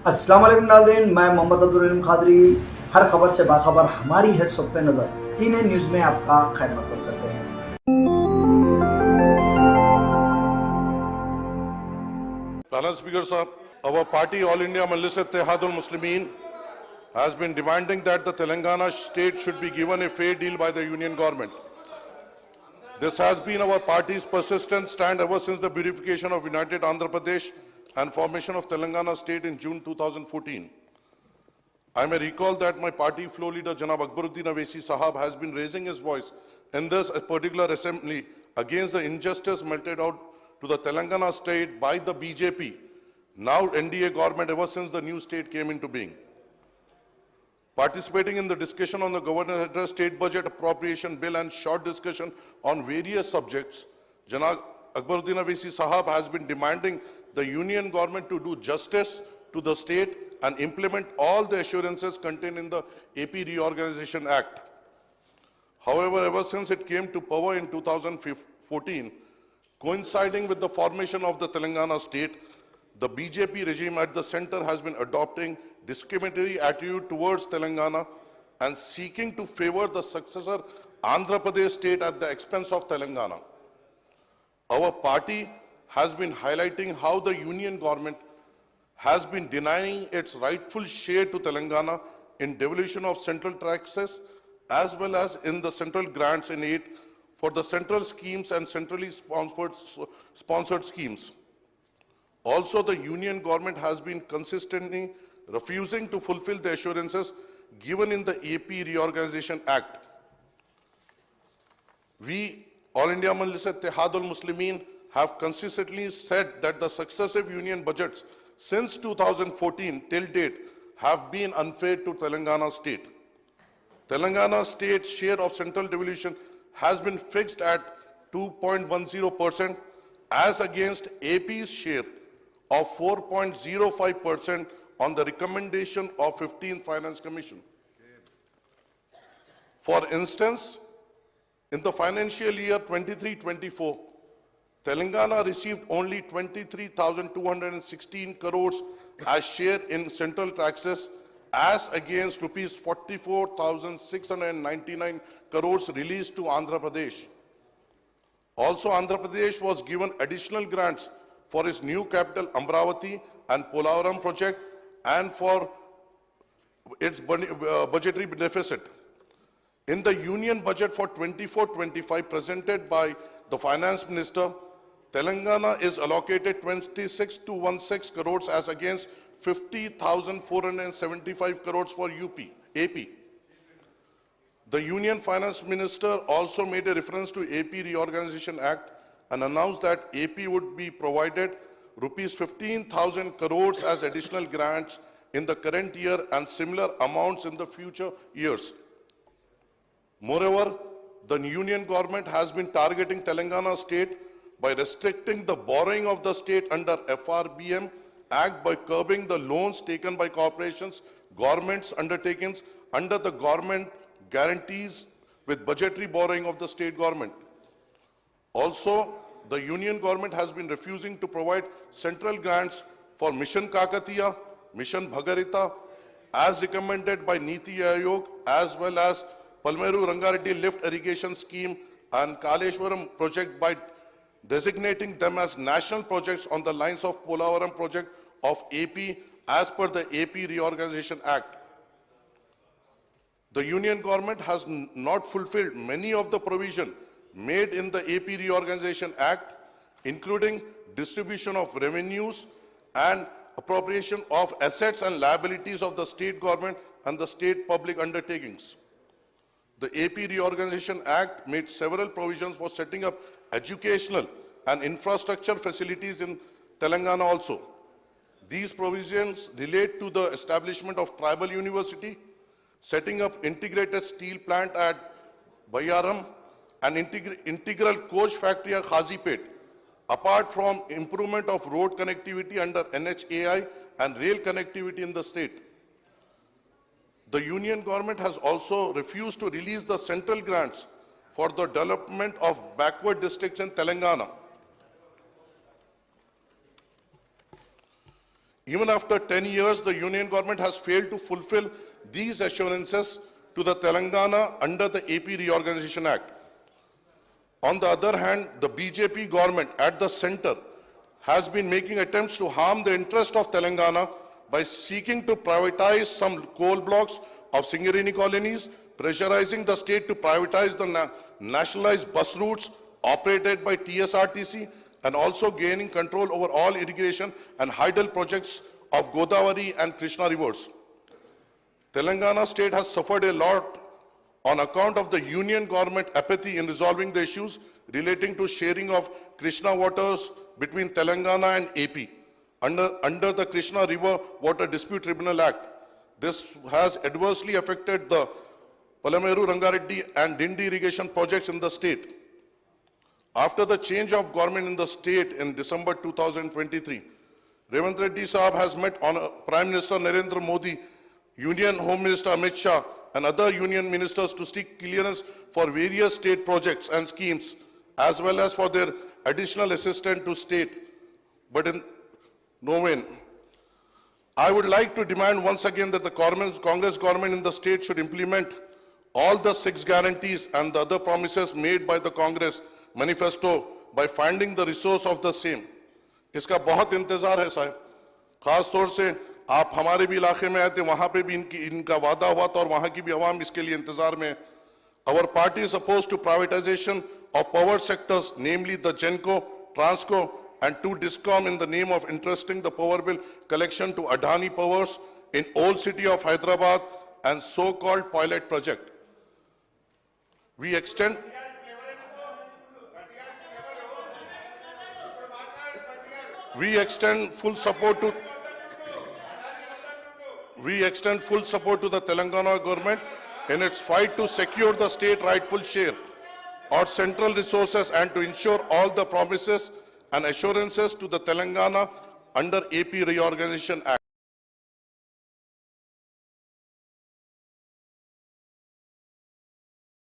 अस्सलाम वालेकुम नाज़रीन, मैं मोहम्मद अब्दुल रहीम खादरी। हर खबर से बाखबर हमारी है सब पे नज़र। टीने न्यूज़ में आपका खैर मकदम करते हैं। Panel Speaker Sahab, our party All India Majlis Ittehadul Muslimin has been demanding that the Telangana state should be given a fair deal by the union government. This has been our party's persistent stand ever since the beautification of United Andhra Pradesh and formation of Telangana state in June 2014. I may recall that my party floor leader Janab Akbaruddin Awaisi Sahab has been raising his voice in this particular assembly against the injustice meted out to the Telangana state by the BJP, now NDA government, ever since the new state came into being. Participating in the discussion on the Governor's Address, State Budget Appropriation Bill and short discussion on various subjects, Janab Akbaruddin Awaisi Sahab has been demanding the union government to do justice to the state and implement all the assurances contained in the AP Reorganization Act. However, ever since it came to power in 2014, coinciding with the formation of the Telangana state, the BJP regime at the center has been adopting discriminatory attitude towards Telangana and seeking to favor the successor Andhra Pradesh state at the expense of Telangana. Our party has been highlighting how the union government has been denying its rightful share to Telangana in devolution of central taxes as well as in the central grants in aid for the central schemes and centrally sponsored schemes. Also, the union government has been consistently refusing to fulfill the assurances given in the AP Reorganization Act. We, All India Majlis Ittehadul Muslimin, have consistently said that the successive union budgets since 2014 till date have been unfair to Telangana state. Telangana state's share of central devolution has been fixed at 2.10% as against AP's share of 4.05% on the recommendation of 15th Finance Commission. For instance, in the financial year 23-24, Telangana received only 23,216 crores as share in central taxes as against rupees 44,699 crores released to Andhra Pradesh. Also, Andhra Pradesh was given additional grants for its new capital Amravati and Polavaram project and for its budgetary deficit. In the union budget for 24-25 presented by the finance minister, Telangana is allocated 26,216 crores as against 50,475 crores for AP. The Union Finance Minister also made a reference to AP Reorganization Act and announced that AP would be provided rupees 15,000 crores as additional grants in the current year and similar amounts in the future years. Moreover, the Union government has been targeting Telangana state by restricting the borrowing of the state under FRBM Act by curbing the loans taken by corporations, governments, undertakings under the government guarantees with budgetary borrowing of the state government. Also, the union government has been refusing to provide central grants for Mission Kakatiya, Mission Bhagarita, as recommended by Niti Aayog, as well as Palmeru Rangareddy Lift Irrigation Scheme and Kaleshwaram project by designating them as national projects on the lines of Polavaram project of AP as per the AP Reorganization Act. The union government has not fulfilled many of the provisions made in the AP Reorganization Act, including distribution of revenues and appropriation of assets and liabilities of the state government and the state public undertakings. The AP Reorganization Act made several provisions for setting up educational and infrastructure facilities in Telangana also. These provisions relate to the establishment of tribal university, setting up integrated steel plant at Bayaram, and integral coach factory at Khazipet, apart from improvement of road connectivity under NHAI and rail connectivity in the state. The union government has also refused to release the central grants for the development of backward districts in Telangana. Even after 10 years, the union government has failed to fulfill these assurances to the Telangana under the AP Reorganization Act. On the other hand, the BJP government at the center has been making attempts to harm the interest of Telangana by seeking to privatize some coal blocks of Singarini colonies, pressurizing the state to privatize the nationalized bus routes operated by TSRTC, and also gaining control over all irrigation and hydel projects of Godavari and Krishna rivers. Telangana state has suffered a lot on account of the union government apathy in resolving the issues relating to sharing of Krishna waters between Telangana and AP under the Krishna River Water Dispute Tribunal Act. This has adversely affected the Palameru, Rangareddy and Dindi irrigation projects in the state. After the change of government in the state in December 2023, Revant Reddy Saab has met on Prime Minister Narendra Modi, Union Home Minister Amit Shah and other union ministers to seek clearance for various state projects and schemes, as well as for their additional assistance to state, but in no win. I would like to demand once again that the Congress government in the state should implement all the 6 guarantees and the other promises made by the Congress manifesto by finding the resource of the same. इसका बहुत इंतजार है साहब, खास तौर से आप हमारे भी इलाके में आए थे, वहां पे भी इनका वादा हुआ था और वहां की भी आवाम इसके लिए इंतजार में है. Our party is opposed to privatization of power sectors, namely the Genco, Transco and 2 Discom in the name of entrusting the power bill collection to Adani Powers in old city of Hyderabad and so-called pilot project. We extend full support to the Telangana government in its fight to secure the state rightful share or central resources and to ensure all the promises and assurances to the Telangana under AP Reorganization Act.